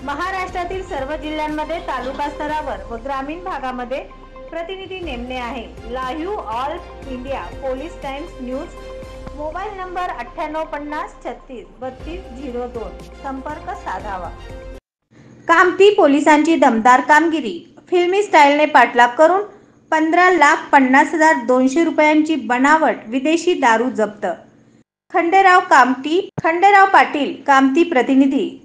महाराष्ट्रातील सर्व जिल्ह्यांमध्ये तालुका स्तरावर व ग्रामीण भागामध्ये प्रतिनिधी नेमणे आहे। Live all India police times news mobile number 9850363202 संपर्क साधावा। कामठी पोलिसांची दमदार कामगिरी। फिल्मी स्टाईलने पाठलाग करून 15,50,200 रुपयांची बनावट विदेशी दारू जप्त। खंडेराव पाटील कामठी प्रतिनिधी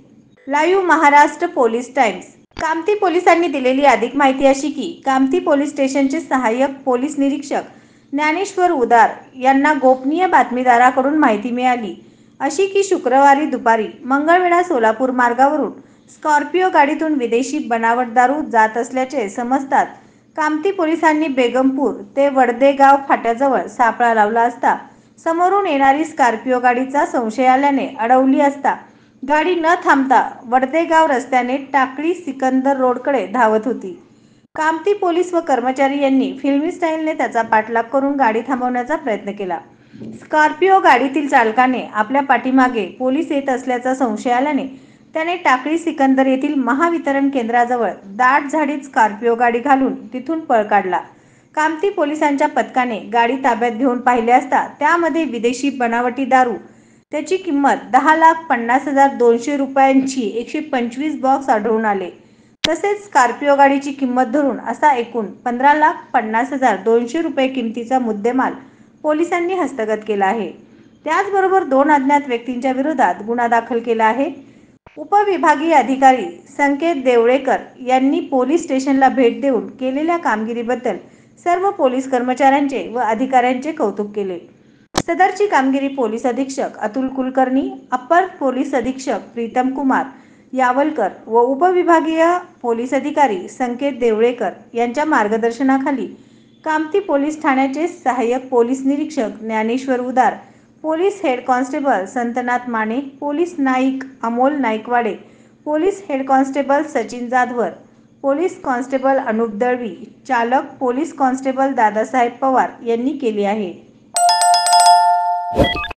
live Maharashtra police times. Kamthi पोलिसांनी दिलेली अधिक माहिती अशी की कामठी पोलीस स्टेशनचे सहाय्यक पोलीस निरीक्षक ज्ञानेश्वर उदार यांना गोपनीय बातमीदाराकडून माहिती मिळाली अशी की शुक्रवारी दुपारी मंगळवेढा सोलापूर मार्गावरून स्कॉर्पिओ गाडीतून विदेशी बनावट दारू जात असल्याचे समजतात कामठी पोलिसांनी बेगमपूर ते वडदेगाव फाट्याजवळ सापळा लावला असता समोरून येणारी स्कॉर्पिओ गाडीचा संशय आल्याने अडवली असता गाडी न थांबता वडदेगाव रस्त्याने टाकळी सिकंदर रोडकडे धावत होती। कामठी पोलीस व कर्मचारी यांनी फिल्मी स्टाईलने त्याचा पाठलाग करून गाडी थांबवण्याचा प्रयत्न केला। स्कॉर्पिओ गाडीतील चालकाने आपल्या पाठीमागे पोलीस येत असल्याचा संशय आल्याने त्याने टाकळी सिकंदर येथील महावितरण केंद्राजवळ दाट झाडीत स्कॉर्पिओ गाडी घालून तिथून पळ काढला। कामठी पोलिसांच्या पथकाने गाडी ताब्यात घेऊन पाहिले असता त्यामध्ये विदेशी बनावटी दारू त्याची किंमत 10,50,200 रुपयांची 125 बॉक्स आढळून आले। तसेच स्कॉर्पिओ गाडीची किंमत धरून असा एकूण 15,50,200 रुपये किमतीचा मुद्देमाल पोलिसांनी हस्तगत केला आहे। त्याचबरोबर 2 अज्ञात व्यक्तींच्या विरोधात गुन्हा दाखल केला आहे। उपविभागीय अधिकारी संकेत देवळेकर यांनी पोलीस स्टेशनला भेट देऊन केलेल्या कामगिरीबद्दल सर्व पोलीस कर्मचाऱ्यांचे व अधिकाऱ्यांचे कौतुक केले। सदरची कामगिरी पोलीस अधीक्षक अतुल कुलकर्णी, अप्पर पोलीस अधीक्षक प्रीतम कुमार यावलकर व उपविभागीय पोलीस अधिकारी संकेत देवळेकर यांच्या मार्गदर्शनाखाली कामठी पोलीस ठाण्याचे सहाय्यक पोलीस निरीक्षक Dnyaneshwar Udar, police head constable Santnath Mane, police Naik Amol Naikwade, police head constable Sachin Jadhavar, police constable Anup Dalvi, चालक पोलीस कॉन्स्टेबल दादासाहेब पवार यांनी केली आहे।